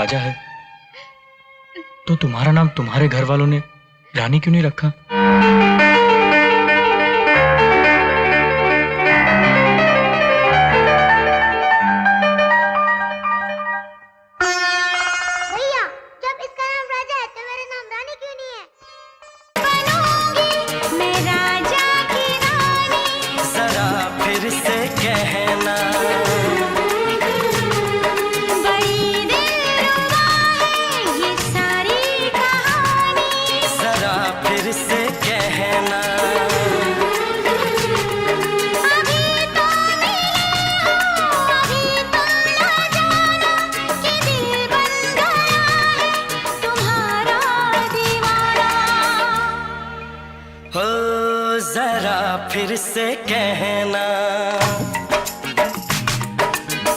राजा है, तो तुम्हारा नाम तुम्हारे घर वालों ने रानी क्यों नहीं रखा? भैया, जब इसका नाम राजा है तो मेरा नाम रानी क्यों नहीं है? मैं राजा की रानी। जरा फिर से कहना, बड़ी दिलरुबा है ये सारी कहानी। जरा फिर से कहना, अभी तो मिले हो, अभी तुम ना जाना कि दिल बन गया है तुम्हारा दीवाना। हो जरा फिर से कहना,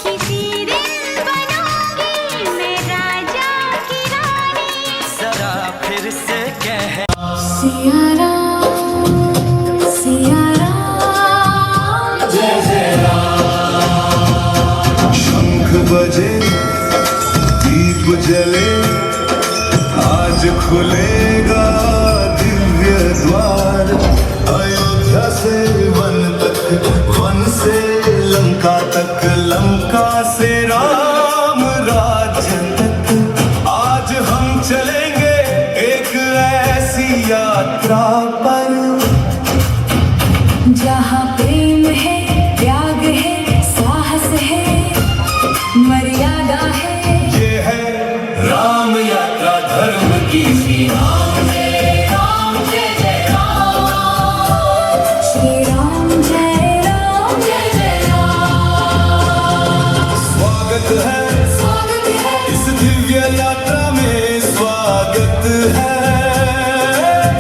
किसी दिन बनूंगी मैं राजा की रानी। जरा फिर से कहना। सिया राम, सिया राम। शंख बजे दीप जले, आज खुलेगा दिव्य द्वार। अयोध्या से वन तक, वन से लंका तक, लंका से राम राज्य तक। आज हम चलेंगे एक ऐसी यात्रा पर, जहाँ प्रेम है, त्याग है, साहस है, मर्यादा है। ये है राम यात्रा धर्म की सीमा। श्री राम जय राम जय जय राम। स्वागत है स्वागत है इस दिव्य यात्रा में, स्वागत है।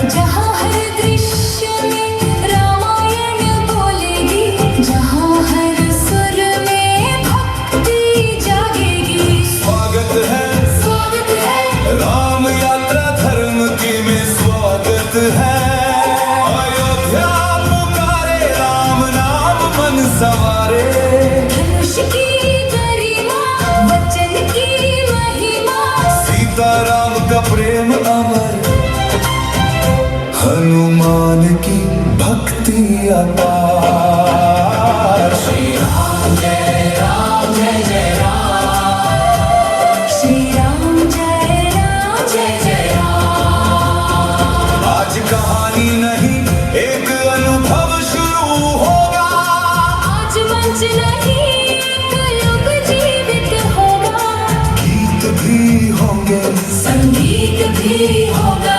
जहाँ हर दृश्य में रामायण बोलेगी, जहाँ हर सुर में भक्ति जागेगी। स्वागत है राम यात्रा धर्म की में, स्वागत है। अयोध्या पुकारे राम नाम मन सवारे। धनुष की गरिमा, वचन की महिमा। सीता राम का प्रेम अमर, हनुमान की भक्ति अपार। श्री राम जय राम जय जय राम। श्री राम जय जय राम। आज कहानी नहीं एक अनुभव शुरू होगा। आज मंच नहीं, कलयुग जीवित होगा। गीत भी होंगे, संगीत भी होगा,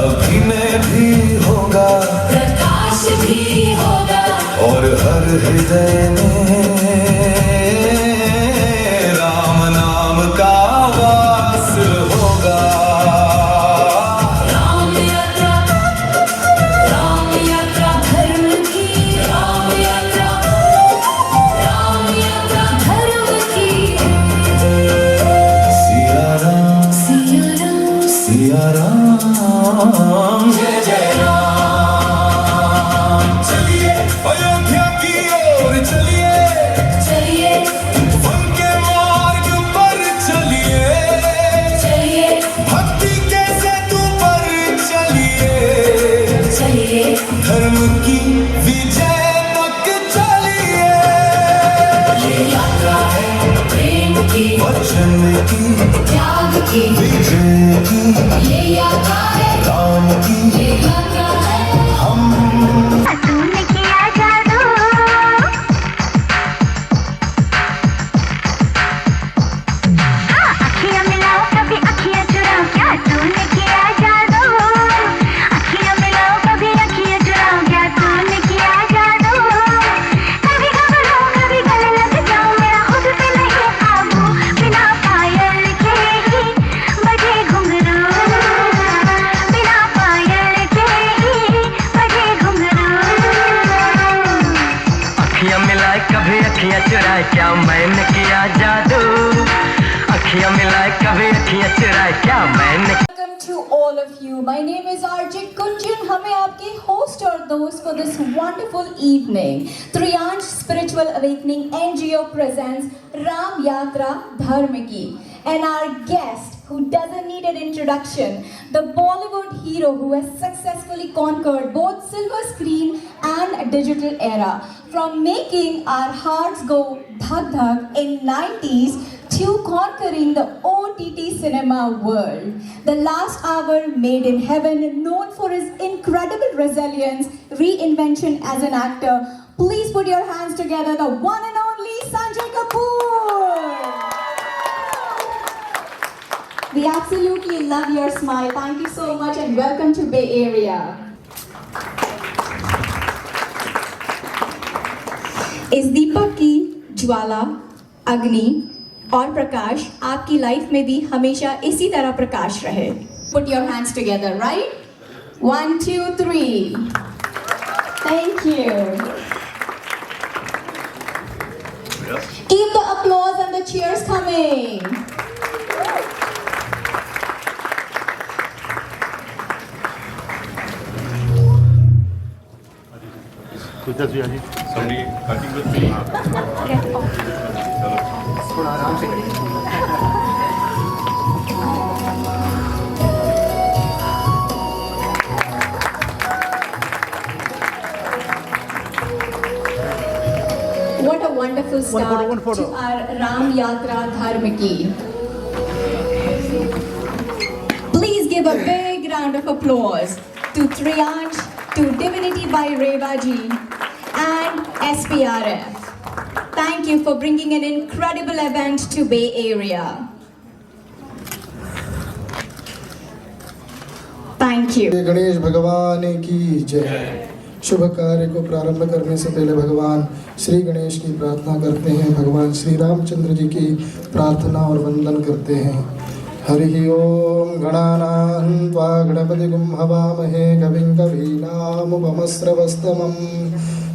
अभिनय भी होगा, प्रकाश भी होगा। और हर हृदय में राम नाम का वास होगा। राम यात्रा धर्म की। राम यात्रा धर्म की। सिया राम सिया राम सिया राम जय जय राम। चलिए अयोध्या की ओर चलिए, चलिए वन के मार्ग पर चलिए, चलिए भक्ति के सेतु पर चलिए, चलिए। धर्म की विजय तक चलिए। ये यात्रा है प्रेम की, वचन की, त्याग की। विजय की, ये यात्रा है राम की। ये यात्रा है। तूने किया जादू, हाँ अखियाँ मिलाओ कभी अखियाँ चुराओ, क्या तूने किया जादू। अखियाँ मिलाओ कभी अखियाँ चुराओ, क्या तूने किया जादू। कभी घबराओ कभी गले लग जाओ, मेरा खुद पे नहीं काबू। बिना पायल के ही बजे घुंघरू, बिना पायल के ही बजे घुंघरू। अखियां मिलाए कभी अखियां चुराए, क्या मैंने किया जादू। अखियां मिलाए कभी अखियां चुराए, क्या मैंने। Welcome to all of you. My name is RJ Kunjan. हमें आपके host और दोस्त for this wonderful evening. Triyansh Spiritual Awakening NGO presents Ram Yatra Dharm Ki. And our guest, who doesn't need an introduction, the Bollywood hero who has successfully conquered both silver screen and digital era. From making our hearts go dhak dhak in 90s to conquering the OTT cinema world. The Last Hour, Made in Heaven, known for his incredible resilience, reinvention as an actor. Please put your hands together, the one and only Sanjay Kapoor. We absolutely love your smile. Thank you so much and welcome to Bay Area. इस दीपक की ज्वाला, अग्नि और प्रकाश आपकी life में भी हमेशा इसी तरह प्रकाश रहे. Put your hands together, right? 1, 2, 3. Thank you. Keep the applause and the cheers coming. What a wonderful start to our Ram Yatra Dharma ki. Please give a big round of applause to Triyansh, to Divinity by Reva ji, and SPRF. Thank you for bringing an incredible event to Bay Area. Thank you. Ganesh भगवान की जय। शुभ कार्य को प्रारंभ करने से पहले भगवान श्री गणेश की प्रार्थना करते हैं। भगवान श्री रामचंद्र जी की प्रार्थना और वंदन करते हैं। हरि ओम गणानां त्वा गणपतिगुं हवामहे कविं कवीनामुपमस्रवस्तमं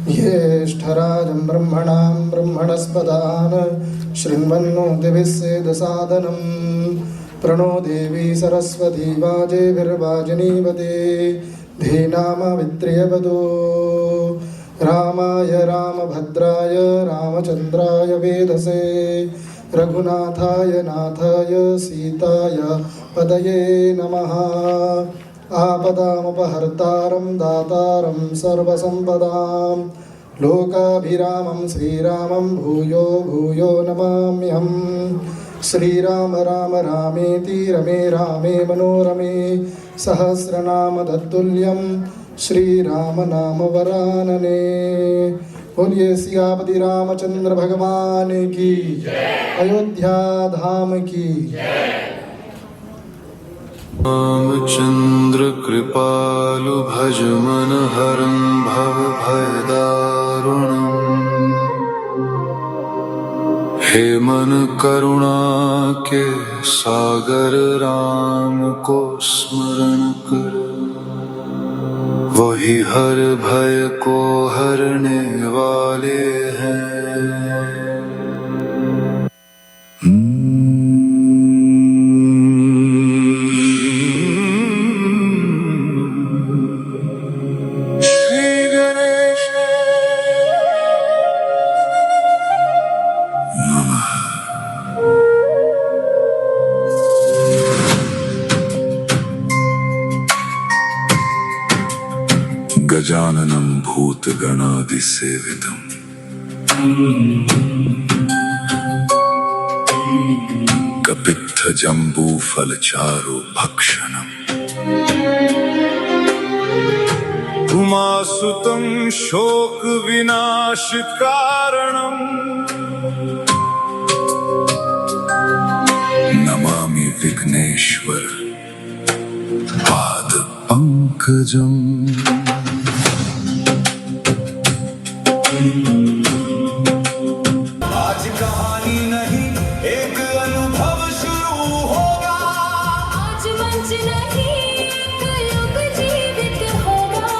ज्येष्ठराजं ब्रह्मणां ब्रह्मणस्पदान् शृण्वन्नोतिभिः सेदसादनं प्रणो देवी सरस्वती वाजेभिर्वाजिनीवते धीनामवित्र्यवदो रामाय रामभद्राय रामचन्द्राय वेधसे रघुनाथाय नाथाय सीताय पदये नमः। आपदामुपहर्तारं दातारं सर्वसम्पदां लोकाभिरामं श्रीरामं भूयो भूयो नमाम्यहम्। श्रीराम राम रामेति रमे रामे मनोरमे सहस्रनाम तत्तुल्यं श्रीराम नाम वरानने। बोलिए सियापति रामचंद्र भगवान की अयोध्या धाम की। रामचंद्र कृपालु भज मन हरं भव भय दारुणम्। हे मन करुणा के सागर राम को स्मरण कर, वही हर भय को हरने वाले हैं। श्री गणेश गजाननं भूतगणादिसेवितम् कपित्थजम्बूफलचारु भक्षणम् उमासुतं शोकविनाशकारणम् नमामि विघ्नेश्वर पादपङ्कजम्। आज कहानी नहीं एक अनुभव शुरू होगा। आज मंच नहीं एक युग जीवित होगा।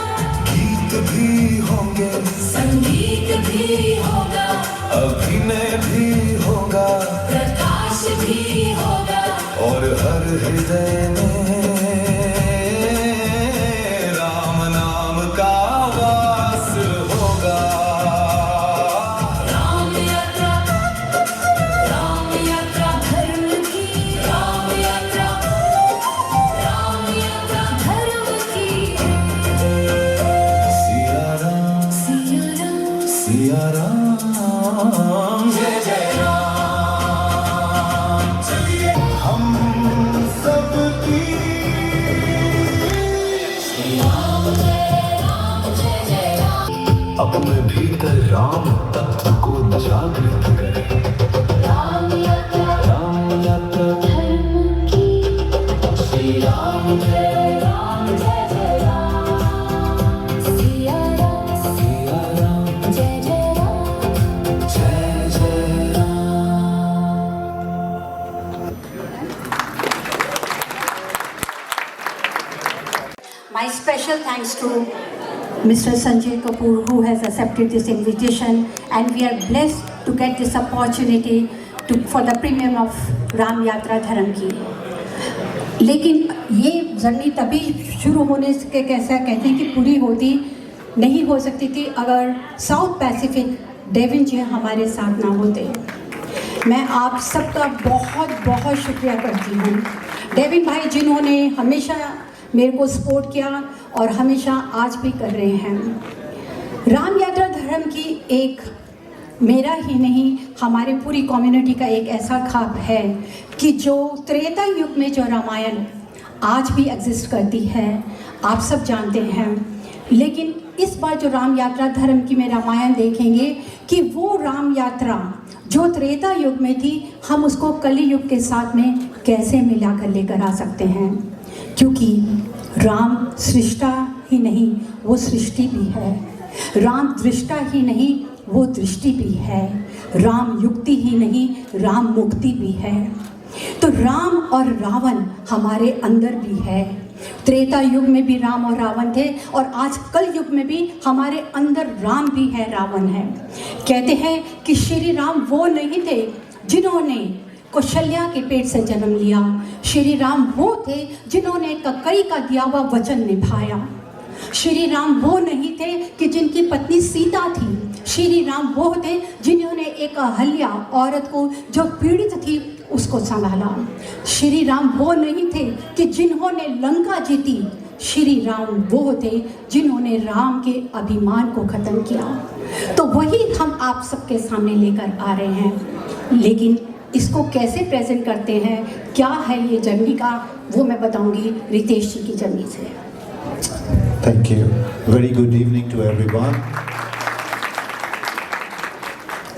गीत भी होंगे, संगीत भी होगा, अभिनय भी होगा, प्रकाश भी होगा, और हर हृदय में राम नाम का वास होगा। राम यात्रा धर्म की। राम जय जय राम। चलिए हम सब की अपने भीतर राम तत्व को जागृत करें। राम यात्रा धर्म की। श्री राम जय राम जय जय राम। सिया राम जय जय राम जय जय Ram. My special thanks to Mr. Sanjay Kapoor, who has accepted this invitation, and we are blessed to get this opportunity for the premiere of Ram Yatra Dharam की। लेकिन ये जर्नी तभी शुरू होने के कैसा कहते हैं कि पूरी होती नहीं हो सकती थी अगर साउथ पैसिफिक डेविन जी हमारे साथ ना होते। मैं आप सबका बहुत बहुत शुक्रिया करती हूँ। डेविन भाई जिन्होंने हमेशा मेरे को सपोर्ट किया और हमेशा आज भी कर रहे हैं। राम यात्रा धर्म की एक मेरा ही नहीं हमारे पूरी कम्युनिटी का एक ऐसा ख्वाब है कि जो त्रेता युग में जो रामायण आज भी एग्जिस्ट करती है आप सब जानते हैं, लेकिन इस बार जो राम यात्रा धर्म की में रामायण देखेंगे कि वो राम यात्रा जो त्रेता युग में थी हम उसको कली युग के साथ में कैसे मिलाकर लेकर आ सकते हैं, क्योंकि राम सृष्टा ही नहीं वो सृष्टि भी है, राम दृष्टा ही नहीं वो दृष्टि भी है, राम युक्ति ही नहीं राम मुक्ति भी है। तो राम और रावण हमारे अंदर भी है। त्रेता युग में भी राम और रावण थे और आज कल युग में भी हमारे अंदर राम भी है रावण है। कहते हैं कि श्री राम वो नहीं थे जिन्होंने कौशल्या के पेट से जन्म लिया, श्री राम वो थे जिन्होंने ककई का दिया हुआ वचन निभाया। श्री राम वो नहीं थे कि जिनकी पत्नी सीता थी, श्री राम वो थे जिन्होंने एक अहल्या औरत को जो पीड़ित थी उसको संभाला। श्री राम वो नहीं थे कि जिन्होंने लंका जीती, श्री राम वो थे जिन्होंने राम के अभिमान को खत्म किया। तो वही हम आप सबके सामने लेकर आ रहे हैं, लेकिन इसको कैसे प्रेजेंट करते हैं, क्या है ये जर्नी का, वो मैं बताऊंगी रितेश जी की जर्नी से। Thank you. Very good evening to everyone.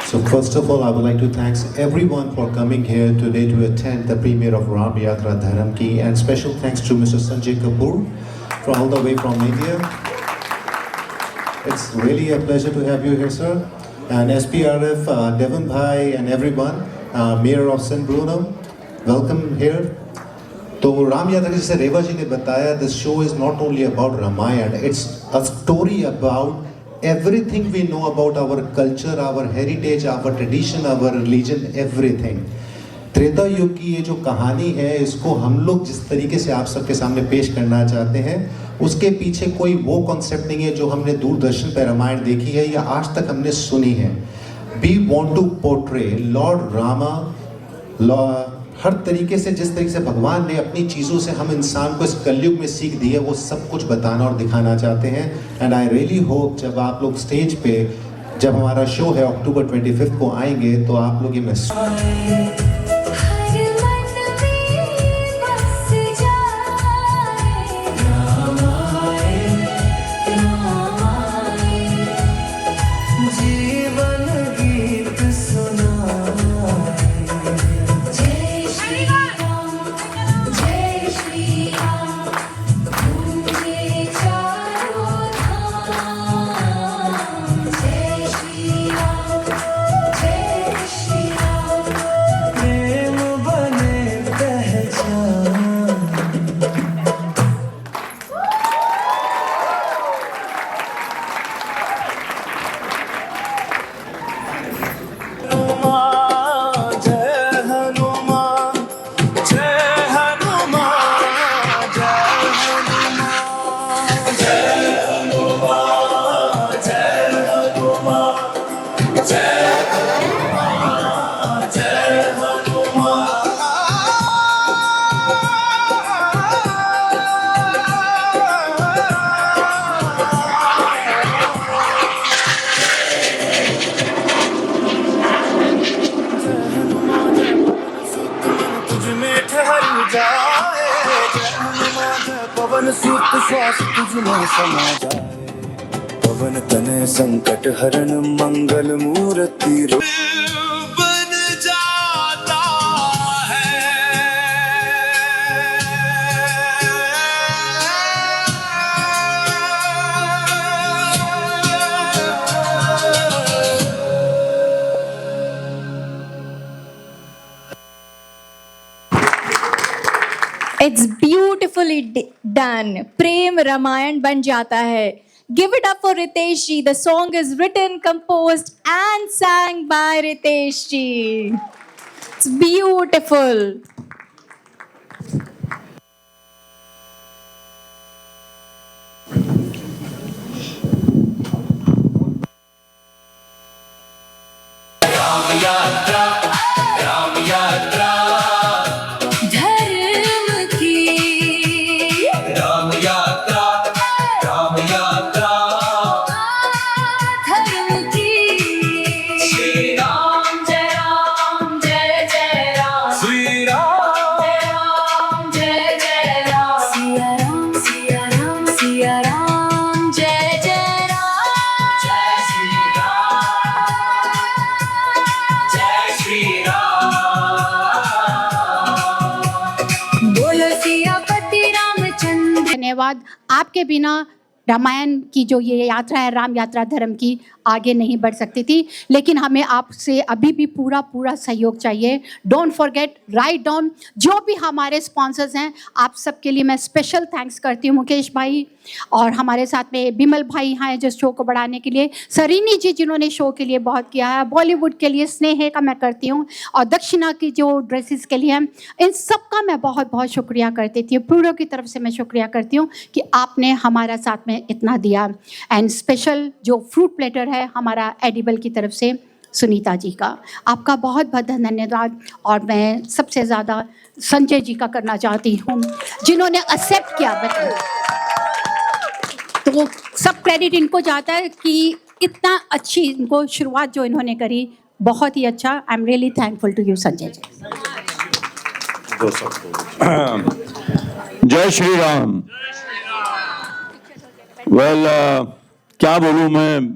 So first of all, I would like to thank everyone for coming here today to attend the premiere of Ram Yatra Dharam Ki, and special thanks to Mr. Sanjay Kapoor from all the way from India. It's really a pleasure to have you here, sir. And SPRF, Devon Bhai and everyone, Mayor of San Bruno, welcome here. तो राम यात्रा जैसे रेवा जी ने बताया, this show is not only about Ramayana, it's a story about everything we know about our culture, our heritage, our tradition, our religion, everything. Treta Yuga की ये जो कहानी है इसको हम लोग जिस तरीके से आप सबके सामने पेश करना चाहते हैं उसके पीछे कोई वो कॉन्सेप्ट नहीं है जो हमने दूरदर्शन पर रामायण देखी है या आज तक हमने सुनी है। We want to portray lord Rama, हर तरीके से जिस तरीके से भगवान ने अपनी चीज़ों से हम इंसान को इस कलयुग में सीख दी है वो सब कुछ बताना और दिखाना चाहते हैं। एंड आई रियली होप जब आप लोग स्टेज पे जब हमारा शो है अक्टूबर 25 को आएंगे तो आप लोग ये महसूस सुख श्वास तुझ में समा जाए, पवन तने संकट हरण मंगल मूर्ति बन जाता है। It's beautifully done. प्रेम रामायण बन जाता है. Give it up for Ritesh ji. The song is written, composed and sang by Ritesh ji. It's beautiful. धर्म की धर्म की श्री राम जय जय राम श्री राम जय जय राम सिया राम सिया राम सिया राम जय जय राम जय श्री राम जय श्री राम बोलो सियापति रामचंद्र। धन्यवाद। आपके बिना रामायण की जो ये यात्रा है, राम यात्रा धर्म की, आगे नहीं बढ़ सकती थी। लेकिन हमें आपसे अभी भी पूरा पूरा सहयोग चाहिए। Don't forget, write down. जो भी हमारे स्पॉन्सर्स हैं, आप सबके लिए मैं स्पेशल थैंक्स करती हूँ। मुकेश भाई और हमारे साथ में बिमल भाई यहाँ हैं जिस शो को बढ़ाने के लिए, सरीनी जी जिन्होंने शो के लिए बहुत किया है, बॉलीवुड के लिए स्नेह का मैं करती हूँ, और दक्षिणा की जो ड्रेसेस के लिए हैं, इन सब का मैं बहुत बहुत शुक्रिया करती थी। पूरों की तरफ से मैं शुक्रिया करती हूँ कि आपने हमारा साथ में इतना दिया। एंड स्पेशल जो फ्रूट प्लेटर है हमारा एडिबल की तरफ से सुनीता जी का, आपका बहुत बहुत धन्यवाद। और मैं सबसे ज़्यादा संजय जी का करना चाहती हूँ जिन्होंने एक्सेप्ट किया। तो सब क्रेडिट इनको जाता है कि इतना अच्छी इनको शुरुआत जो इन्होंने करी, बहुत ही अच्छा। I am really thankful to you Sanjay ji. जय श्री राम। वेल क्या बोलूँ मैं,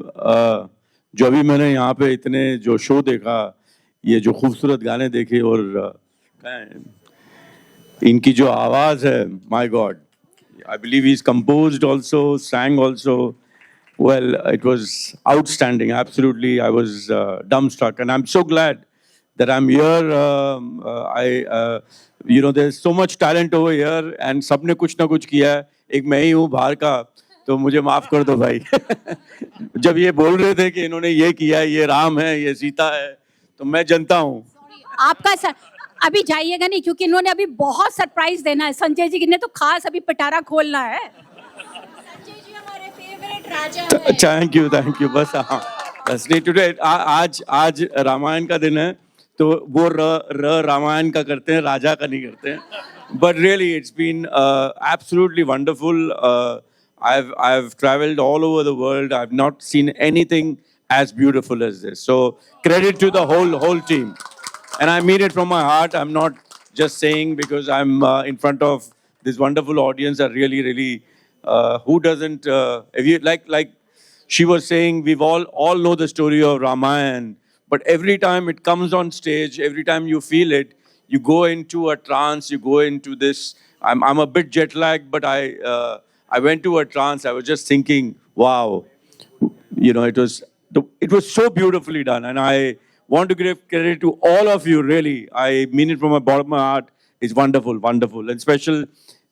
जो अभी मैंने यहाँ पे इतने जो शो देखा, ये जो खूबसूरत गाने देखे, और इनकी जो आवाज़ है, my God, I believe he's composed also, sang also. Well, it was outstanding. Absolutely, I was dumbstruck, and I'm so glad that I'm here. There's so much talent over here, and सबने कुछ ना कुछ किया है. एक मैं ही हूँ बाहर का, तो मुझे माफ कर दो भाई। जब ये बोल रहे थे कि इन्होंने ये किया है, ये राम है, ये सीता है, तो मैं जनता हूँ। आपका सर अभी जाइएगा नहीं, क्योंकि इन्होंने अभी बहुत सरप्राइज देना है। संजय जी ने तो खास अभी पिटारा खोलना है। संजय जी हमारे फेवरेट राजा हैं। Thank you. बस हाँ, बस नहीं टुडे, आज रामायण का दिन है, तो वो रामायण का करते हैं, राजा का नहीं करते हैं। But really it's been absolutely wonderful. I've traveled all over the world. I've not seen anything as beautiful as this. So credit to the whole team. And I mean it from my heart. I'm not just saying because I'm in front of this wonderful audience. Are really, who doesn't? If you like she was saying, we've all know the story of Ramayana. But every time it comes on stage, every time you feel it, you go into a trance. You go into this. I'm a bit jet lagged, but I went to a trance. I was just thinking, wow, it was so beautifully done, and I want to give credit to all of you. Really, I mean it from the bottom of my heart. It's wonderful, and special.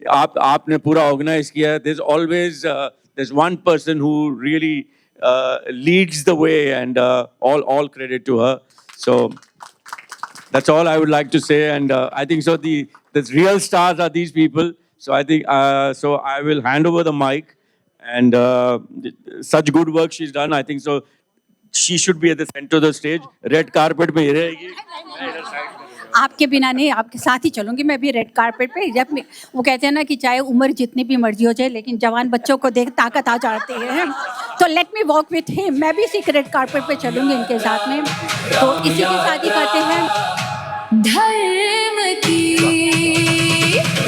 आपने पूरा organize किया. There's always there's one person who really leads the way, and all credit to her. So that's all I would like to say, and I think so. The real stars are these people. So I think so. I will hand over the mic, and such good work she's done. I think so. She should be at the center of the stage. Red carpet में ही रहेगी. आपके बिना नहीं, आपके साथ ही चलूंगी मैं भी red carpet पे। जब वो कहते हैं ना कि चाहे उम्र जितनी भी मर्जी हो जाए, लेकिन जवान बच्चों को देख ताकत आ जाती है। तो let me walk with him. मैं भी इसी रेड कारपेट पे चलूंगी इनके साथ में। तो इसी के साथ ही करते हैं धर्म की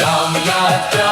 राम यात्रा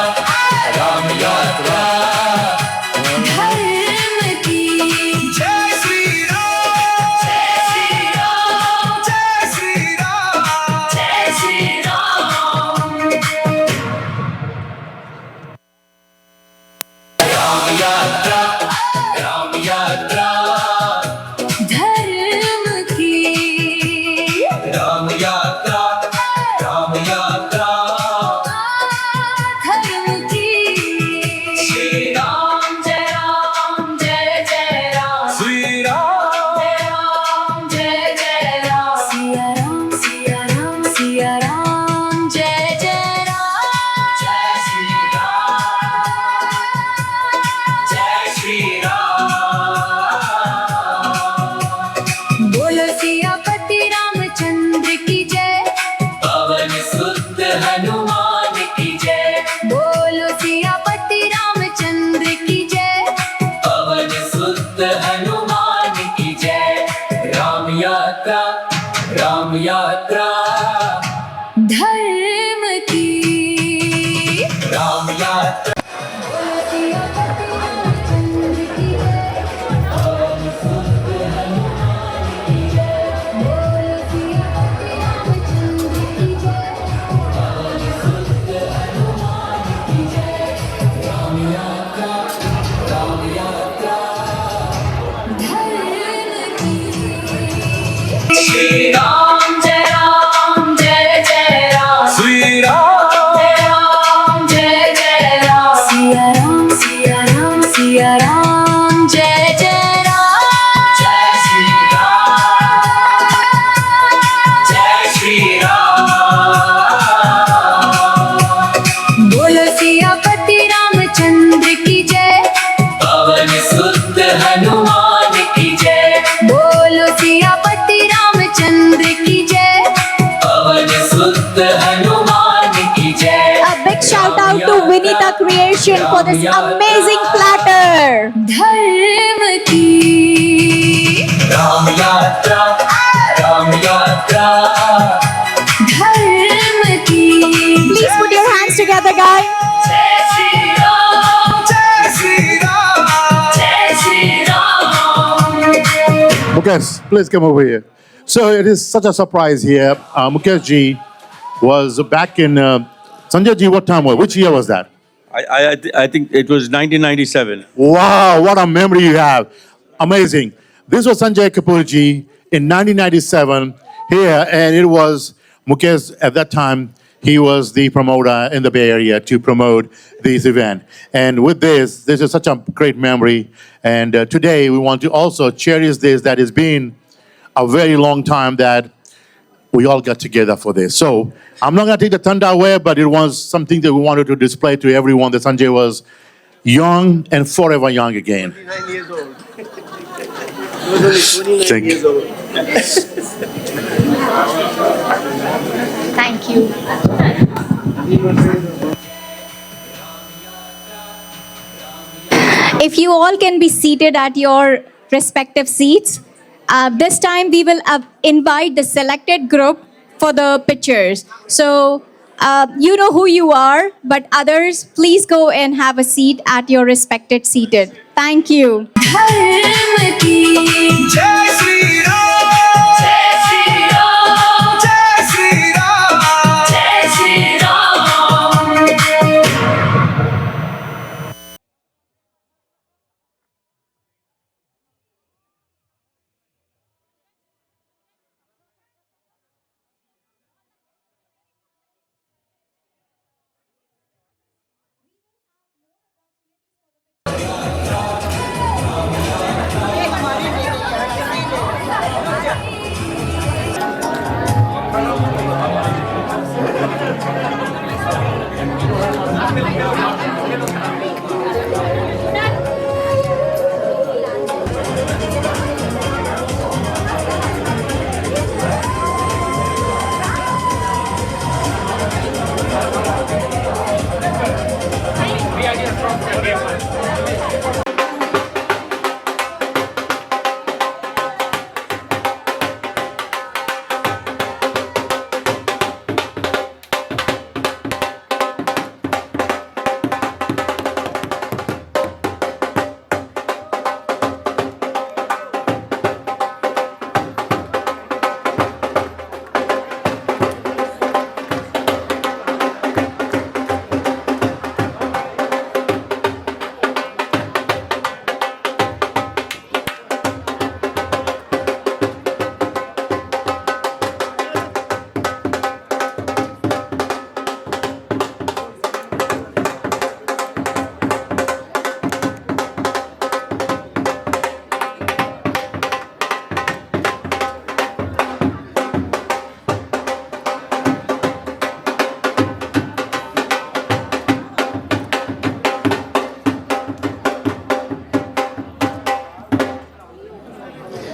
राम यात्रा धर्म की राम यात्रा श्री राम जय जय राम श्री राम जय जय राम सिया राम सिया राम सिया राम जय जय राम जय श्री राम जय श्री राम बोलो सियापति रामचंद्र की जय पवन सुत हनुमान की जय बोलो सियापति रामचंद्र की जय पवन सुत हनुमान की जय A big shout out to Vinita Creation for this amazing platter. धर्म की राम यात्रा धर्म की Please put your hands together, guys. जय श्री राम जय श्री राम जय Shri Ram Mukesh, please come over here. So it is such a surprise here. Mukesh ji was back in Sanjay ji. What time was? Which year was that? I think it was 1997. Wow, what a memory you have! Amazing. This was Sanjay Kapoor ji in 1997 here, and it was Mukesh at that time. He was the promoter in the Bay Area to promote this event. And with this is such a great memory. And today we want to also cherish this, that it's been a very long time that we all got together for this. So I'm not going to take the thunder away, but it was something that we wanted to display to everyone that Sanjay was young and forever young again. 29 years old. Thank you. Thank you. If you all can be seated at your respective seats, this time we will invite the selected group for the pictures. So you know who you are, but others, please go and have a seat at your respected seated. Thank you. धर्म की जय श्री राम जय श्री राम जय श्री राम जय Shri Ram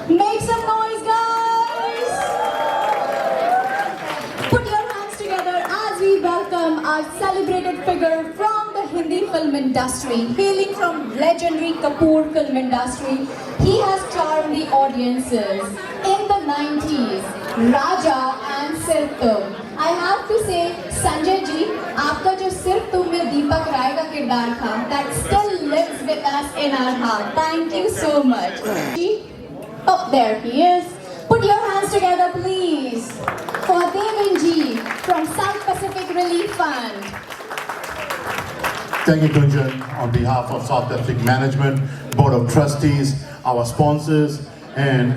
Make some noise, guys! Put your hands together as we welcome our celebrated figure from the Hindi film industry. Hailing from legendary Kapoor film industry, he has charmed the audiences in the 90s Raja and Sirf Tum. I have to say, Sanjay ji, आपका जो Sirf Tum में दीपक राय का किरदार था, that still lives with us in our heart. Thank you so much. Oh, there he is. Put your hands together, please, for Devin ji from South Pacific Relief Fund. Thank you, Gunjan, on behalf of South Pacific Management, Board of Trustees, our sponsors, and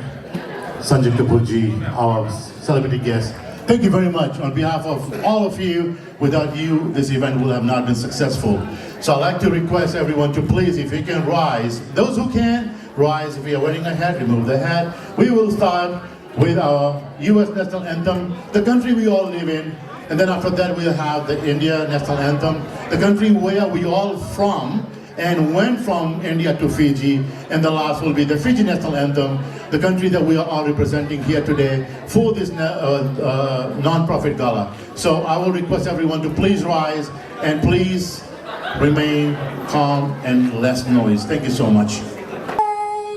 Sanjay Kapoorji, our celebrity guest. Thank you very much. On behalf of all of you, without you, this event will have not been successful. So I'd like to request everyone to please, if you can rise, those who can, rise. If you are wearing a hat, remove the hat. We will start with our US National Anthem, the country we all live in. And then after that, we'll have the India National Anthem, the country where we all from and went from India to Fiji. And the last will be the Fiji National Anthem, the country that we are all representing here today for this non-profit gala. So I will request everyone to please rise and please remain calm and less noise. Thank you so much.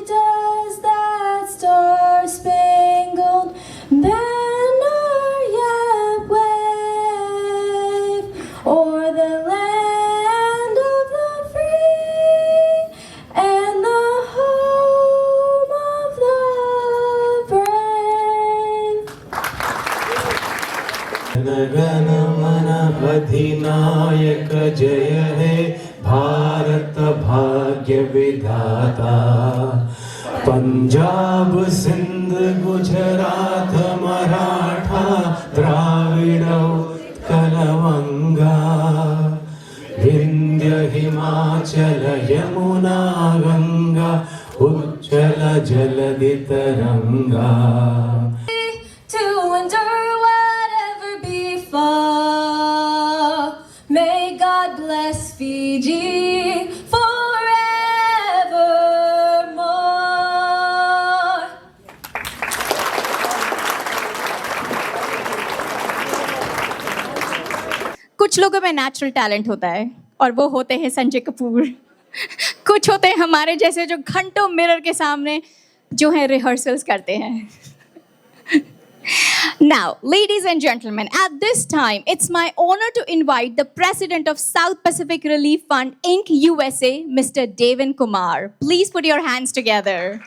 Does that star-spangled banner yet wave o'er the land of the free and the home of the brave? गण मन अधिनायक जय हे भारत भाग्य विधाता पंजाब सिंध गुजरात मराठा द्राविड़ उत्कल गंगा विंध्य हिमाचल यमुना गंगा उज्जल जलधि तरंगा To endure whatever befall. May God bless Fiji forevermore. कुछ लोगों में natural talent होता है और वो होते हैं संजय कपूर. कुछ होते हैं हमारे जैसे जो घंटों मिरर के सामने जो है रिहर्सल्स करते हैं. Now, ladies and gentlemen, at this time, it's my honor to invite the President of South Pacific Relief Fund, Inc. USA, Mr. Devin Kumar. Please put your hands together.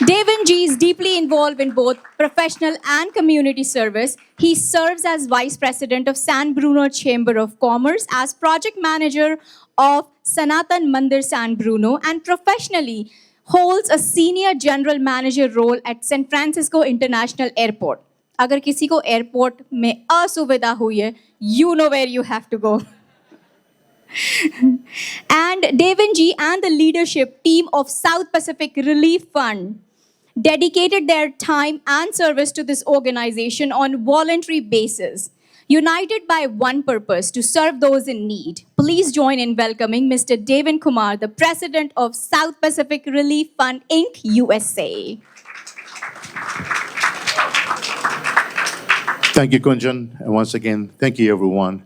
Devin G is deeply involved in both professional and community service. He serves as Vice President of San Bruno Chamber of Commerce, as Project Manager of Sanatan Mandir San Bruno, and professionally holds a Senior General Manager role at San Francisco International Airport. अगर किसी को airport में असुविधा हुई है, you know where you have to go. And Devin G and the leadership team of South Pacific Relief Fund dedicated their time and service to this organization on voluntary basis, united by one purpose, to serve those in need. Please join in welcoming Mr. Devin Kumar, the President of South Pacific Relief Fund, Inc., USA. Thank you, Kunjan. And once again, thank you, everyone.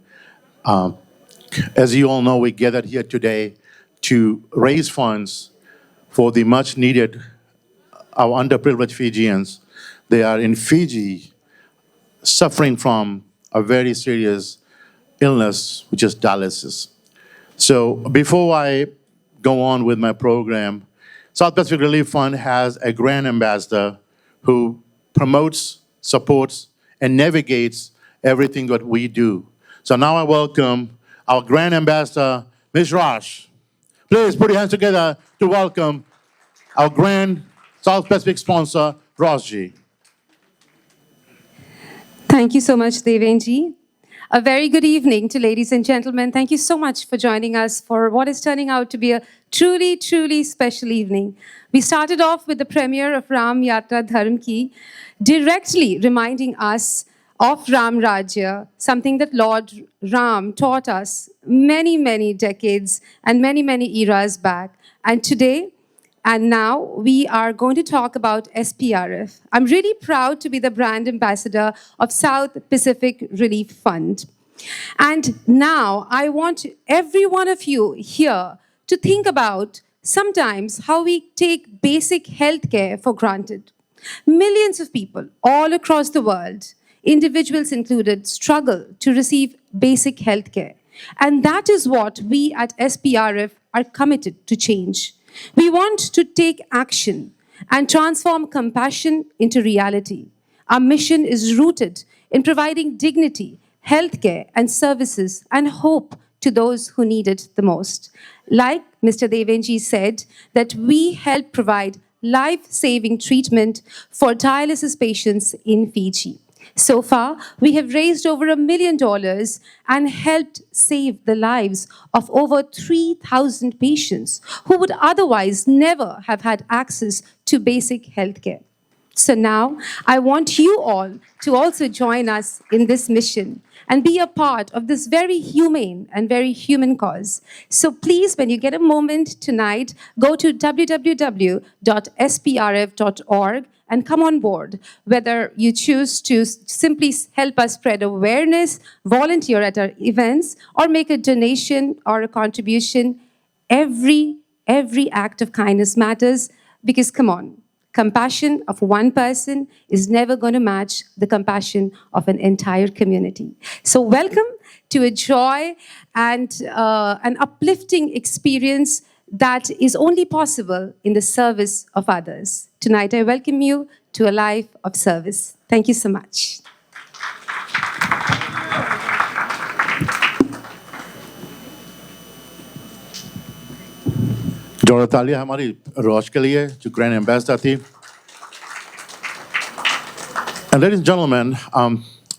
As you all know, we gathered here today to raise funds for the much needed, our underprivileged Fijians. They are in Fiji suffering from a very serious illness, which is dialysis. So before I go on with my program, South Pacific Relief Fund has a grand ambassador who promotes, supports, and navigates everything that we do. So now I welcome our grand ambassador, Ms. Rosh. Please put your hands together to welcome our grand South Pacific sponsor, Roshji. Thank you so much, Devenji. A very good evening to ladies and gentlemen. Thank you so much for joining us for what is turning out to be a truly, truly special evening. We started off with the premiere of Ram Yatra Dharm Ki, directly reminding us of Ram Rajya, something that Lord Ram taught us many, many decades and many, many eras back. And today, and now, we are going to talk about SPRF. I'm really proud to be the brand ambassador of South Pacific Relief Fund. And now, I want every one of you here to think about sometimes how we take basic health care for granted. Millions of people all across the world, individuals included, struggle to receive basic health care. And that is what we at SPRF are committed to change. We want to take action and transform compassion into reality. Our mission is rooted in providing dignity, healthcare, and services and hope to those who need it the most. Like Mr. Devenji said, that we help provide life-saving treatment for dialysis patients in Fiji. So far, we have raised over $1 million and helped save the lives of over 3,000 patients who would otherwise never have had access to basic healthcare. So now, I want you all to also join us in this mission and be a part of this very humane and very human cause. So please, when you get a moment tonight, go to www.sprf.org and come on board, whether you choose to simply help us spread awareness, volunteer at our events, or make a donation or a contribution. Every act of kindness matters, because come on, compassion of one person is never going to match the compassion of an entire community. So welcome to a joy and an uplifting experience that is only possible in the service of others. Tonight, I welcome you to a life of service. Thank you so much. जोड़ा तालियां हमारी रोश के लिए जो grand ambassador थी. And ladies and gentlemen,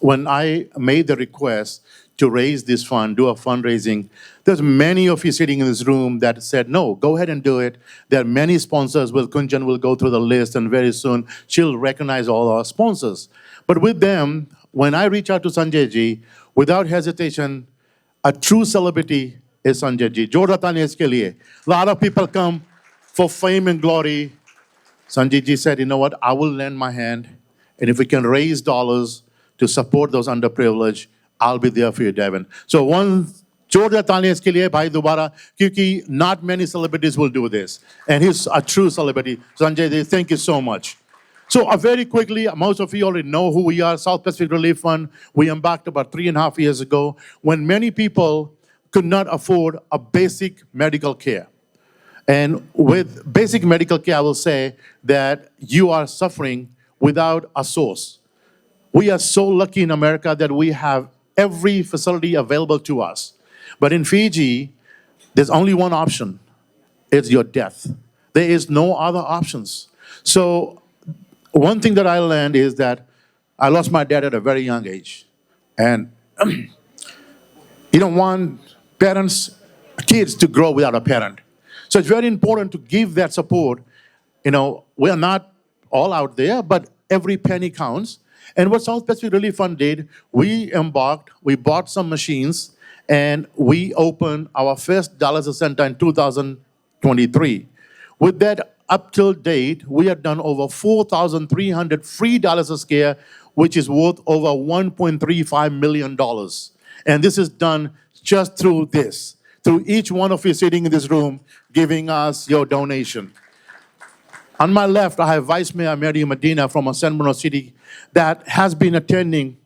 when I made the request to raise this fund, do a fundraising, there's many of you sitting in this room that said, no, go ahead and do it. There are many sponsors. Kunjan will go through the list, and very soon she'll recognize all our sponsors. But with them, when I reach out to Sanjay ji, without hesitation, a true celebrity is Sanjay ji. Jorda tani iske liye. A lot of people come for fame and glory. Sanjay ji said, you know what, I will lend my hand, and if we can raise dollars to support those underprivileged, I'll be there for you, Devin. So one, Jorda tani iske liye, bhai dobara, kyunki not many celebrities will do this. And he's a true celebrity. Sanjay ji, thank you so much. So very quickly, most of you already know who we are, South Pacific Relief Fund. We embarked about 3.5 years ago when many people could not afford a basic medical care. And with basic medical care, I will say that you are suffering without a source. We are so lucky in America that we have every facility available to us. But in Fiji, there's only one option. It's your death. There is no other options. So one thing that I learned is that I lost my dad at a very young age. And you don't want kids to grow without a parent. So it's very important to give that support. You know, we are not all out there, but every penny counts. And what South Pacific Relief Fund did, we bought some machines, and we opened our first dialysis center in 2023. With that, up till date, we have done over 4,300 free dialysis care, which is worth over $1.35 million. And this is done just through this, through each one of you sitting in this room, giving us your donation. On my left, I have Vice Mayor Mary Medina from San Bruno City that has been attending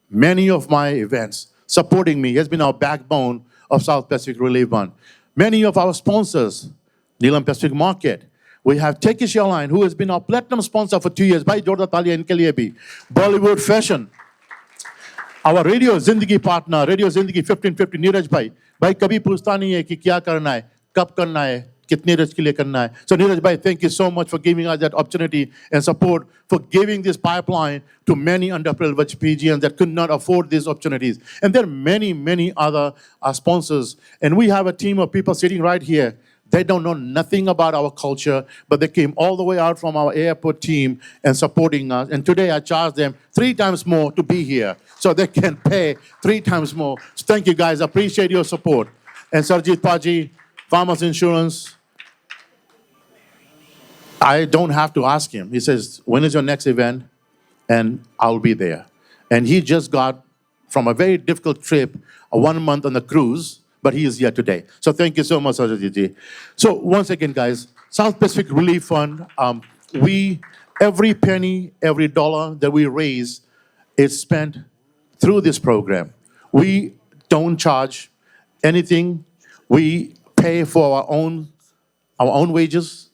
many of my events, supporting me. He has been our backbone of South Pacific Relief Fund. Many of our sponsors, Neelam Pacific Market. We have Turkish Airline, who has been our platinum sponsor for 2 years. Bhai Jorda Talia inke liye bhi. Bollywood Fashion. Our Radio Zindagi partner, Radio Zindagi 1550, Neeraj Bhai. Bhai kabhi पूछता नहीं है कि क्या करना है, कब करना है, कितने रज के लिए करना है. So Neeraj Bhai, thank you so much for giving us that opportunity and support, for giving this pipeline to many underprivileged Fijians that could not afford these opportunities. And there are many, many other sponsors. And we have a team of people sitting right here. They don't know nothing about our culture, but they came all the way out from our airport team and supporting us. And today I charge them 3 times more to be here, so they can pay 3 times more. So thank you guys, I appreciate your support. And Sarjit Paji, Farmers Insurance, I don't have to ask him. He says, when is your next event? And I'll be there. And he just got from a very difficult trip, 1 month on the cruise, but he is here today. So thank you so much, Sajid ji. So once again, guys, South Pacific Relief Fund, we Every penny, every dollar that we raise is spent through this program. We don't charge anything. We pay for our own wages.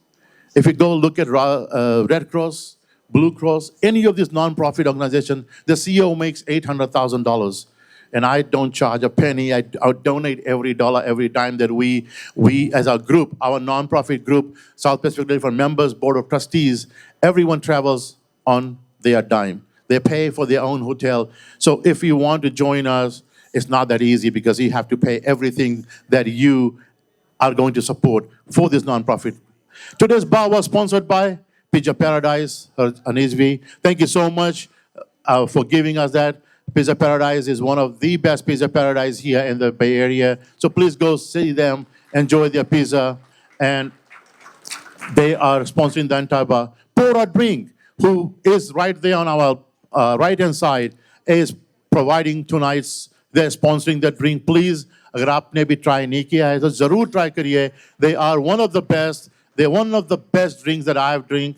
If you go look at Red Cross, Blue Cross, any of these nonprofit organizations, the CEO makes $800,000. And I don't charge a penny. I donate every dollar, every dime that we as a group, our nonprofit group, South Pacific Relief Fund members, Board of Trustees, everyone travels on their dime. They pay for their own hotel. So if you want to join us, it's not that easy because you have to pay everything that you are going to support for this nonprofit. Today's bar was sponsored by Pizza Paradise, Anizvi. Thank you so much for giving us that. Pizza Paradise is one of the best Pizza Paradise here in the Bay Area. So please go see them, enjoy their pizza. And they are sponsoring the entire bar. Pora Drink, who is right there on our right-hand side, is providing tonight's, they're sponsoring the drink. Please, अगर आपने भी try नहीं किया है तो जरूर try करिए. They are one of the best. They're one of the best drinks that I've drank,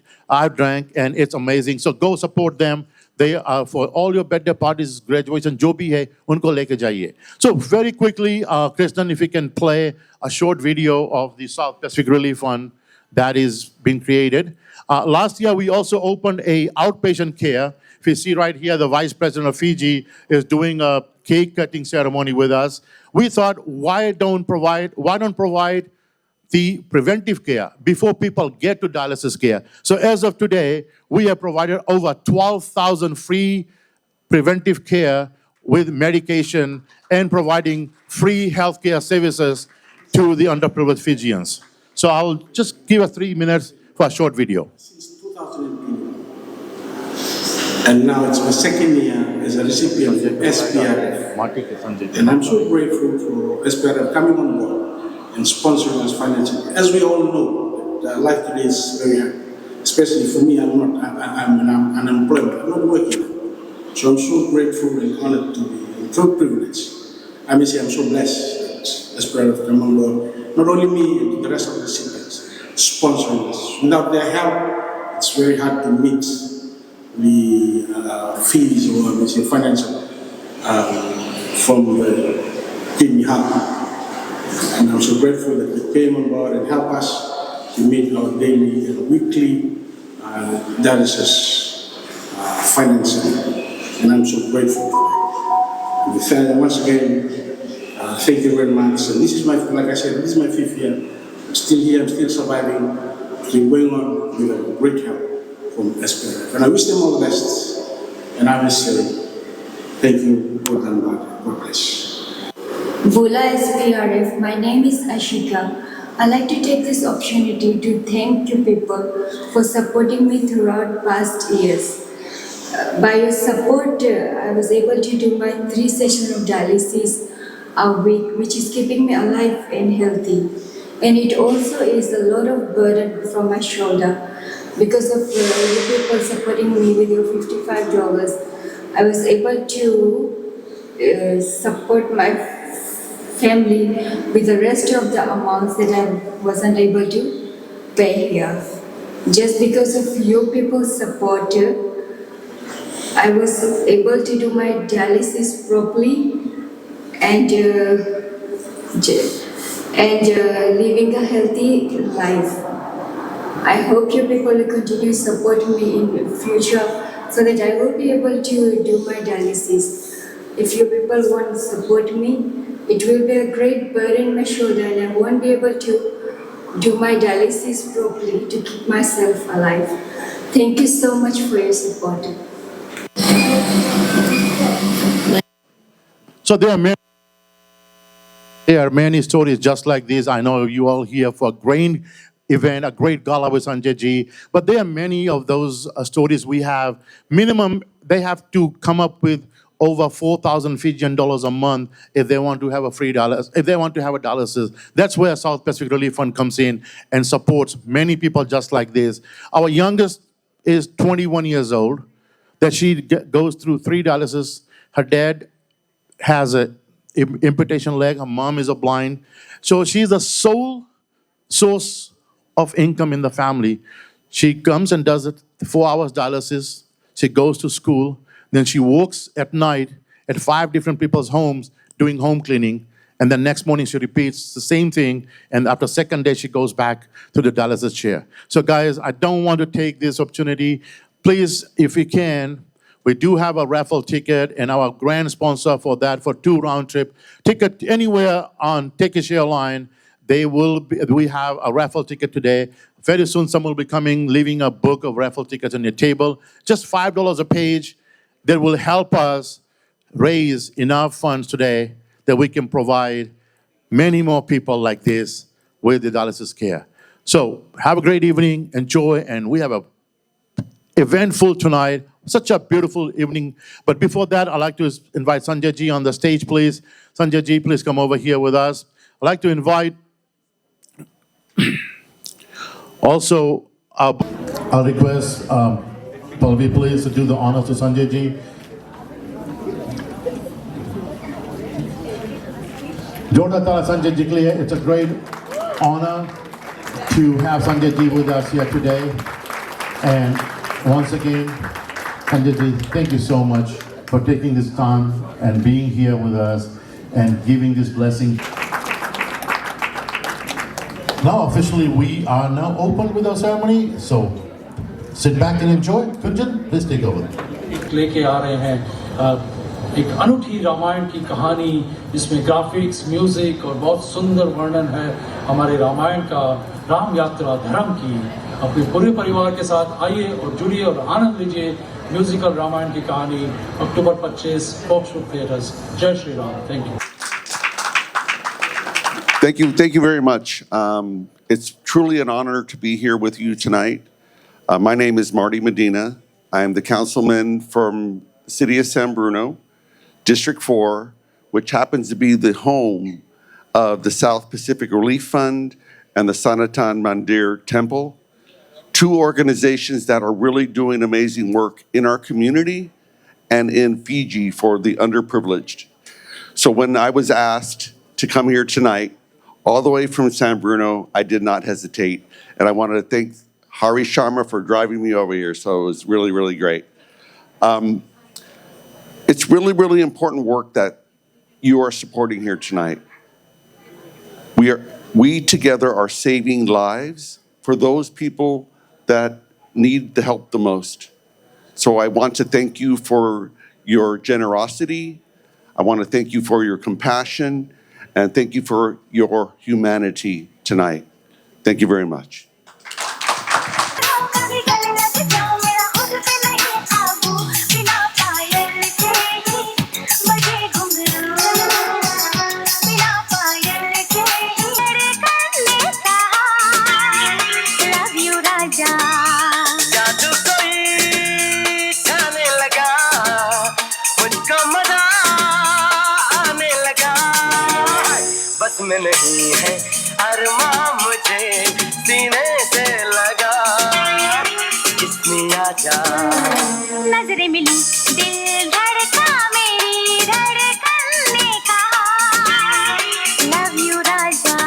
and it's amazing. So go support them. They are for all your birthday parties, graduation, जो भी है, उनको लेके जाइए. So very quickly, Krishnan, if you can play a short video of the South Pacific Relief Fund that is being created. Last year, we also opened a outpatient care. If you see right here, the Vice President of Fiji is doing a cake cutting ceremony with us. We thought, why don't provide the preventive care before people get to dialysis care? So as of today, we have provided over 12,000 free preventive care with medication and providing free healthcare services to the underprivileged Fijians. So I'll just give us 3 minutes for a short video. Since 2018, and now it's my second year as a recipient of the SPRF. And I'm so grateful for SPRF coming on board and sponsoring us financially. As we all know, life today is very hard. Especially for me, I'm unemployed. I'm not working. So I'm so grateful and honored to be so privileged. I may say I'm so blessed as part of come on board. Not only me, but the rest of the recipients sponsoring us. Without their help, it's very hard to meet the fees or I may say financial from the team we have. And I'm so grateful that they came on board and help us to meet our daily and weekly dialysis financing. And I'm so grateful for that. And once again, thank you very much. And this is my, like I said, this is my 5th year. I'm still here, I'm still surviving, still going on with a great help from SPRF. And I wish them all the best. And I will say, thank you, God bless. Bula SPRF, my name is Ashika. I'd like to take this opportunity to thank you people for supporting me throughout past years. By your support, I was able to do my 3 sessions of dialysis a week, which is keeping me alive and healthy. And it also is a lot of burden from my shoulder. Because of you people supporting me with your $55, I was able to support my family with the rest of the amounts that I wasn't able to pay here. Just because of you people's support, I was able to do my dialysis properly and living a healthy life. I hope you people will continue supporting me in the future so that I will be able to do my dialysis. If you people want to support me, it will be a great burden on my shoulder and I won't be able to do my dialysis properly to keep myself alive. Thank you so much for your support. So there are many stories just like this. I know you all here for a great event, a great gala with Sanjay Ji, but there are many of those stories we have. Minimum, they have to come up with over 4,000 Fijian dollars a month if they want to have a free dialysis, if they want to have a dialysis. That's where South Pacific Relief Fund comes in and supports many people just like this. Our youngest is 21 years old, that she goes through 3 dialysis. Her dad has an amputation leg, her mom is a blind. So she's the sole source of income in the family. She comes and does it 4 hours dialysis. She goes to school. Then she works at night at 5 different people's homes doing home cleaning. And then next morning she repeats the same thing. And after second day, she goes back to the dialysis chair. So guys, I don't want to take this opportunity. Please, if you can, we do have a raffle ticket and our grand sponsor for that for 2 round trip ticket anywhere on Turkish Airlines. We have a raffle ticket today. Very soon, someone will be coming, leaving a book of raffle tickets on your table. Just $5 a page that will help us raise enough funds today that we can provide many more people like this with the dialysis care. So have a great evening, enjoy, and we have a eventful tonight. Such a beautiful evening. But before that, I'd like to invite Sanjay Ji on the stage, please. Sanjay Ji, please come over here with us. I'd like to invite also, I'll request Pallavi, please, to do the honors to Sanjay Ji. Jordan Tala Sanjay Ji ke liye, it's a great honor to have Sanjay Ji with us here today. And once again, Sanjay Ji, thank you so much for taking this time and being here with us and giving this blessing. Now officially we are now open with our ceremony, so sit back and enjoy. Kunjan, please take over. लेके आ रहे हैं एक अनूठी रामायण की कहानी जिसमें graphics, music और बहुत सुंदर वर्णन है हमारे रामायण का, राम यात्रा धर्म की। अपने पूरे परिवार के साथ आइए और जुड़िए और आनंद लीजिए म्यूजिकल रामायण की कहानी अक्टूबर 25 फॉक्सवुड थिएटर्स। जय Shri Ram. Thank you. Thank you very much. It's truly an honor to be here with you tonight. My name is Marty Medina. I am the councilman from the city of San Bruno, District 4, which happens to be the home of the South Pacific Relief Fund and the Sanatan Mandir Temple, 2 organizations that are really doing amazing work in our community and in Fiji for the underprivileged. So when I was asked to come here tonight, all the way from San Bruno, I did not hesitate. And I wanted to thank Hari Sharma for driving me over here. So it was really, really great. It's really, really important work that you are supporting here tonight. We together are saving lives for those people that need the help the most. So I want to thank you for your generosity. I want to thank you for your compassion. And thank you for your humanity tonight. Thank you very much. में नहीं है अरमां मुझे सीने से लगा किसने आजा नजरें मिली दिल धड़का मेरी धड़कन ने कहा love you Raja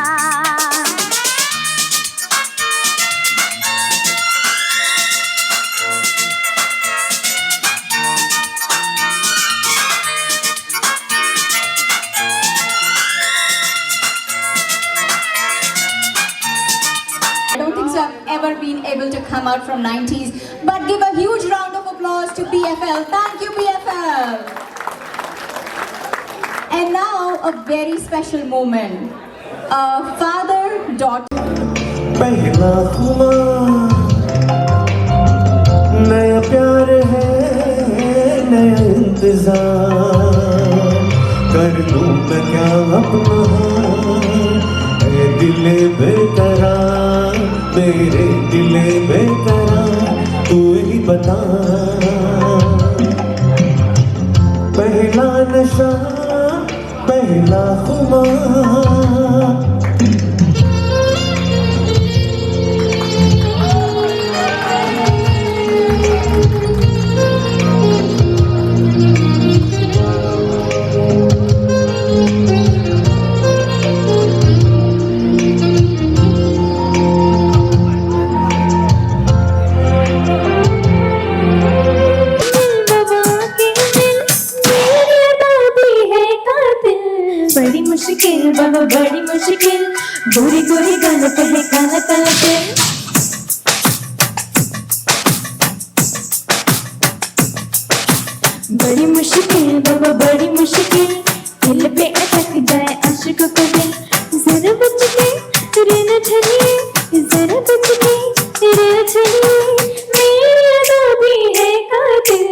Been able to come out from 90s, but give a huge round of applause to PFL. Thank you, PFL. And now a very special moment. Father-daughter. पहला खुमार नया प्यार है नया इंतजार कर लूं मैं क्या अपना ऐ दिले बेकरार मेरे दिले बेकरार तू ही बता पहला नशा पहला खुमार मुश्किल बाबा बड़ी मुश्किल गोरी गोरी गालों पे है काला काला दिल बड़ी मुश्किल बाबा बड़ी मुश्किल दिल पे अटक जाए आशिकों का दिल जरा बच के रहना चलिए जरा बच के रहना चलिए मेरी यादों भी है कातिल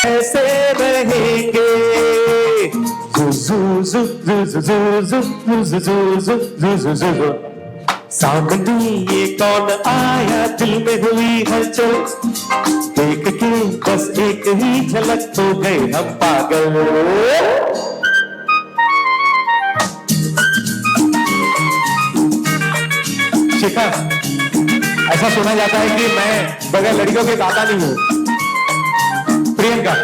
ऐसे रहेंगे सामने ये कौन आया दिल में हुई हलचल देख के बस एक ही झलक तो गए हम पागल शिखा ऐसा सुना जाता है कि मैं बगैर लड़कियों के गाता नहीं हूं प्रियंका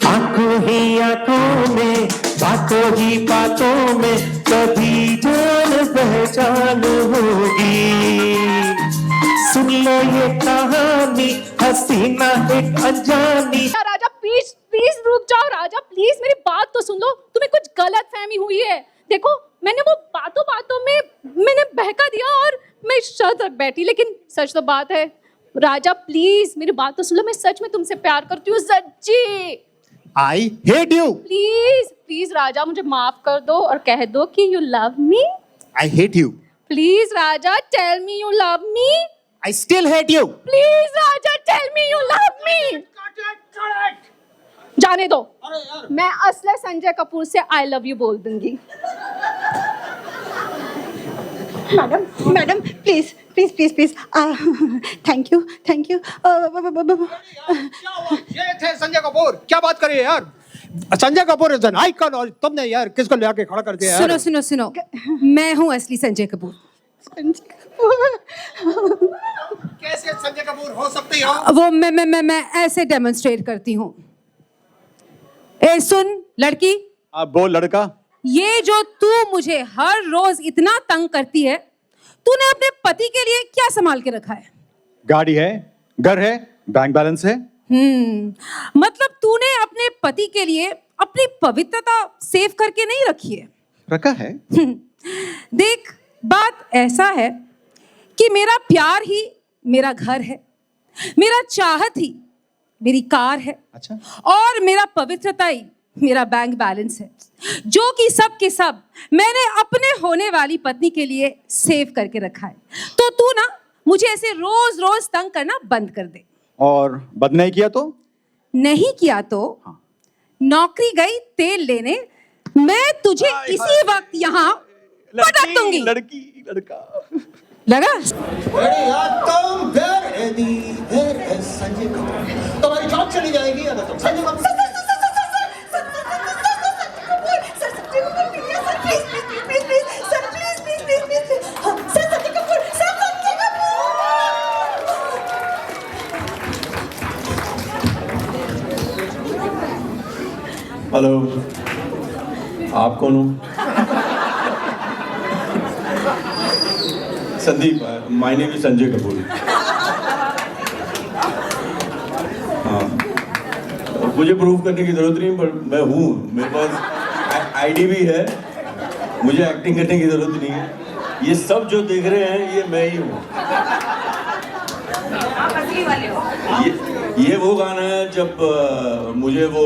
आंखों ही आंखों में बातों ही बातों में कभी जान पहचान होगी सुन लो ये कहानी हसीना एक अनजानी राजा प्लीज प्लीज रुक जाओ राजा प्लीज मेरी बात तो सुन लो तुम्हें कुछ गलत फहमी हुई है देखो मैंने वो बातों बातों में मैंने बहका दिया और मैं शर्त रख बैठी लेकिन सच तो बात है राजा प्लीज मेरी बात तो सुन लो मैं सच में तुमसे प्यार करती हूँ सच्ची I hate you please please राजा मुझे माफ कर दो और कह दो कि you love me I hate you please राजा tell me you love me I still hate you please राजा tell me you love me जाने दो मैं असली संजय कपूर से आई लव यू बोल दूंगी madam madam please please please please thank you ये थे संजय कपूर क्या बात कर रही है यार Sanjay Kapoor is an icon और तुमने यार किसको ले आके खड़ा कर दिया सुनो सुनो सुनो मैं हूँ असली संजय कपूर कैसे संजय कपूर हो सकती हो वो मैं ऐसे डेमोन्स्ट्रेट करती हूँ ए सुन लड़की बोल लड़का ये जो तू मुझे हर रोज इतना तंग करती है तूने अपने पति के लिए क्या संभाल के रखा है गाड़ी है घर है बैंक बैलेंस है मतलब तूने अपने पति के लिए अपनी पवित्रता सेव करके नहीं रखी है रखा है देख बात ऐसा है कि मेरा प्यार ही मेरा घर है मेरा चाहत ही मेरी कार है अच्छा और मेरा पवित्रता ही मेरा बैंक बैलेंस है जो कि सब के सब मैंने अपने होने वाली पत्नी के लिए सेव करके रखा है तो तू ना मुझे ऐसे रोज रोज तंग करना बंद कर दे और बंद नहीं किया तो नहीं किया तो नौकरी गई तेल लेने मैं तुझे इसी वक्त यहाँ पटक दूंगी लड़की लड़का लगा संजय कपूर तुम्हारी जॉब चली जाएगी अगर तुम संजय कपूर हेलो आप कौन हो Sandeep my name is Sanjay Kapoor हाँ मुझे प्रूव करने की जरूरत नहीं पर मैं हूँ मेरे पास आईडी भी है मुझे एक्टिंग करने की जरूरत नहीं है ये सब जो देख रहे हैं ये मैं ही हूँ ये वो गाना है जब मुझे वो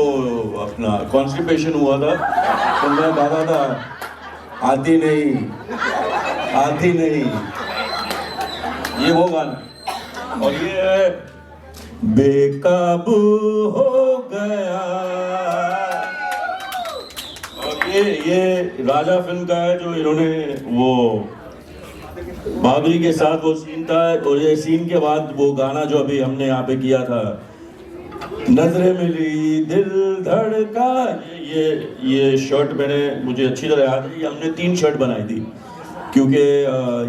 अपना कॉन्स्टिपेशन हुआ था तो मैं गाता था आती नहीं ये वो गाना और ये है बेकाबू हो गया और ये राजा फिल्म का है जो इन्होंने वो बाबरी के साथ वो सीन था और ये सीन के बाद वो गाना जो अभी हमने यहाँ पे किया था नजरें मिली दिल धड़का ये शर्ट मुझे अच्छी तरह याद है ये हमने 3 शर्ट बनाई थी क्योंकि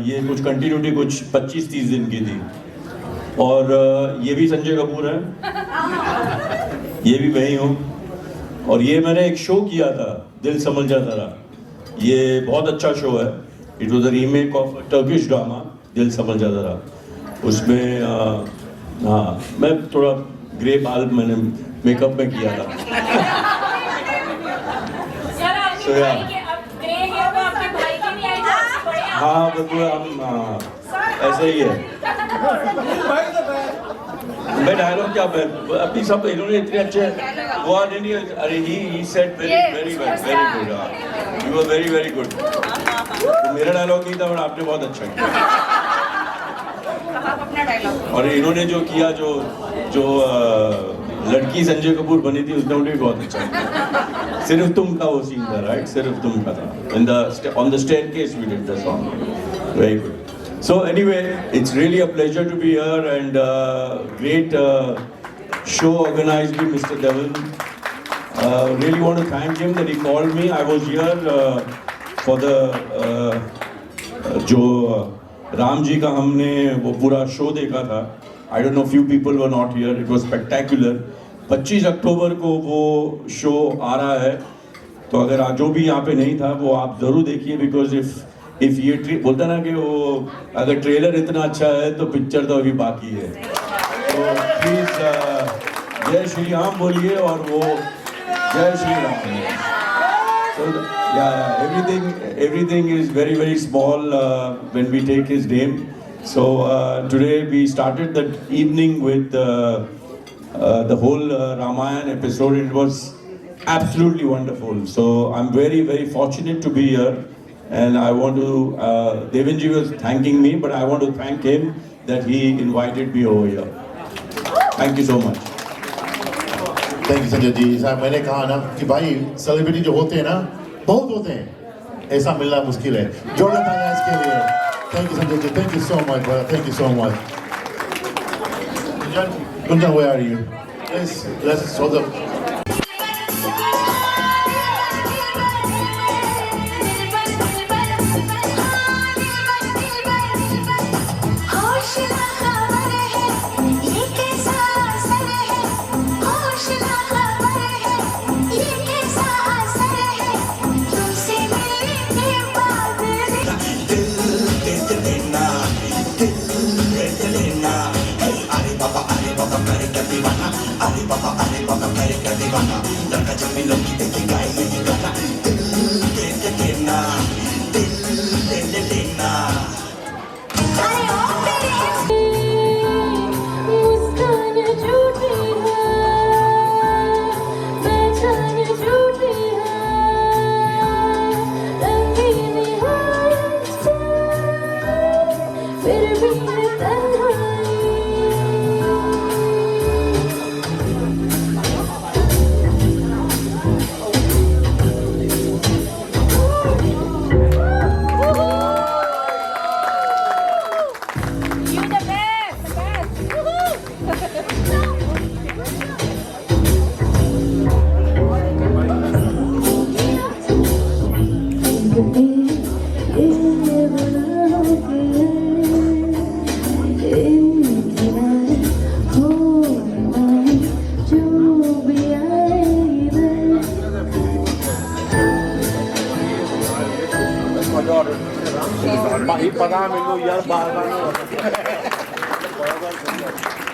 ये कुछ कंटिन्यूटी कुछ 25-30 दिन की थी और ये भी संजय कपूर है, ये भी मैं ही हूँ। और ये मैंने एक शो किया था, दिल समझ जा जरा। ये बहुत अच्छा शो है। It was a remake of Turkish drama दिल समझ जा जरा। उसमें हाँ, मैं थोड़ा ग्रे बाल मैंने मेकअप में किया था। So, yeah. हाँ बिल्कुल, हम ऐसे ही है। मैं डायलॉग क्या, मैं अभी सब इन्होंने इतने अच्छे वो नहीं, अरे he said very very good, you were very very good. मेरा डायलॉग नहीं था पर आपने बहुत अच्छा किया। और इन्होंने जो किया, जो लड़की संजय कपूर बनी थी, उसने भी बहुत अच्छा किया। सिर्फ तुम का वो सीन था, राइट? सिर्फ तुम का था। On the staircase we did the song. Very good. So anyway, it's really a pleasure to be here, and great show organized by Mr. Devon. Really want to thank him that he called me. I was here for the जो राम जी का हमने वो पूरा show देखा था. I don't know, few people were not here. It was spectacular. 25 अक्टूबर को वो show आ रहा है, तो अगर जो भी यहाँ पे नहीं था वो आप जरूर देखिए, बिकॉज इफ ये बोलता ना कि वो अगर ट्रेलर इतना अच्छा है तो पिक्चर तो अभी बाकी है। तो प्लीज जय श्री राम बोलिए, और वो जय Shri Ram. So everything is very very small when we take his name. So today we started the evening with the whole Ramayana episode. It was absolutely wonderful. So I'm very very fortunate to be here, and I want to Devanji was thanking me, but I want to thank him that he invited me over here. Thank you so much. Thank you Sanjay ji. मैंने कहा ना कि भाई celebrity जो होते हैं ना, बहुत होते हैं, ऐसा मिलना मुश्किल है। जोरदार तालियां इसके लिए। Thank you Sanjay ji, thank you so much, thank you so much. Gunjan, where are you? Let's show them.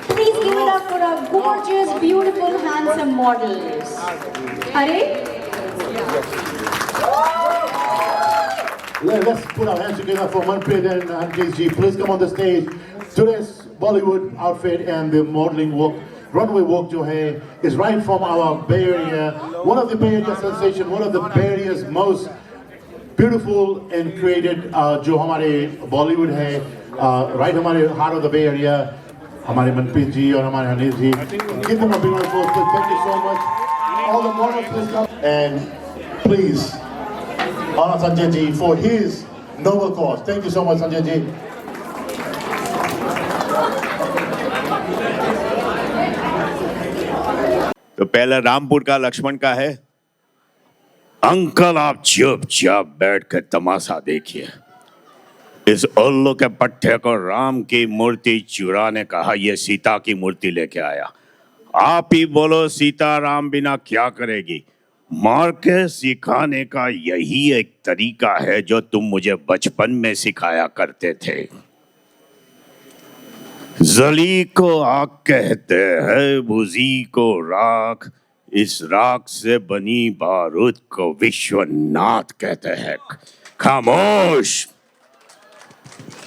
Please give it up for our gorgeous, beautiful, handsome models. Hare? Let's put our hands together for Manpreet and Ankesh ji. Please come on the stage. Today's Bollywood outfit and the modeling walk, runway walk jo hai, is right from our Bay Area. One of the Bay Area sensation, one of the Bay Area's most beautiful and created जो हमारे Bollywood है, right हमारे heart of the Bay Area, हमारे मनप्रीत जी और हमारे Anil ji. Give them a big round of applause. Thank you so much. All the models, please come. And please honor Sanjay ji for his noble cause. Thank you so much, Sanjay ji. तो पहला रामपुर का लक्ष्मण का है। Uncle आप चुपचाप बैठकर तमाशा देखिए, इस उल्लू के पट्टे को राम की मूर्ति चुरा ने कहा ये सीता की मूर्ति लेके आया। आप ही बोलो सीता राम बिना क्या करेगी? मार के सिखाने का यही एक तरीका है जो तुम मुझे बचपन में सिखाया करते थे। जली को आग कहते हैं, बुझी को राख, इस राख से बनी बारूद को विश्वनाथ कहते हैं। खामोश।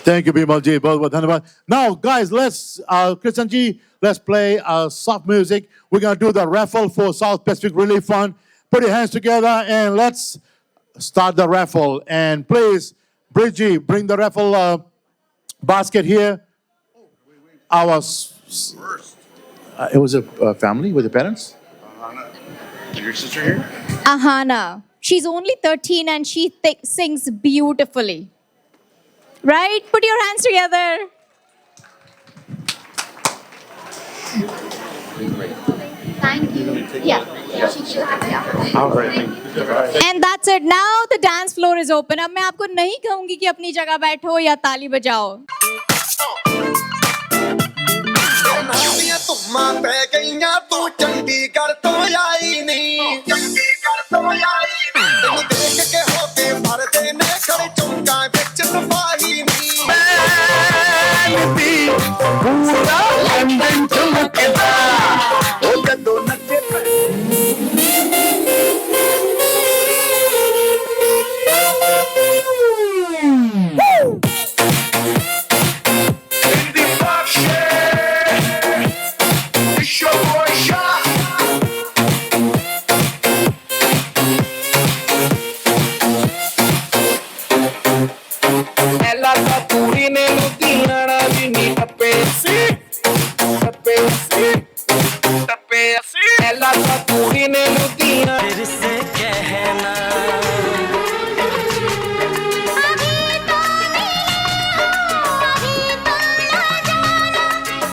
Thank you, Bimal ji. बहुत बहुत धन्यवाद. Now, guys, Krishan ji, let's play soft music. We're going to do the raffle for South Pacific Relief Fund. Put your hands together and let's start the raffle. And please, Bridgie, bring the raffle basket here. It was a family with the parents? Your sister here? Ahana. She's only 13 and she sings beautifully. Right? Put your hands together. Thank you. Yeah. All right. And that's it. Now the dance floor is open. अब मैं आपको नहीं कहूंगी कि अपनी जगह बैठो या ताली बजाओ. तू चंडीगढ़ तो आई नहीं, चंडीगढ़ तो आई नहीं, तेनू देख के होते भरदे ने खड़े चौंका विच सफाही नहीं। पूरा लंदन चमकदा ओ जदों नचे तेरे से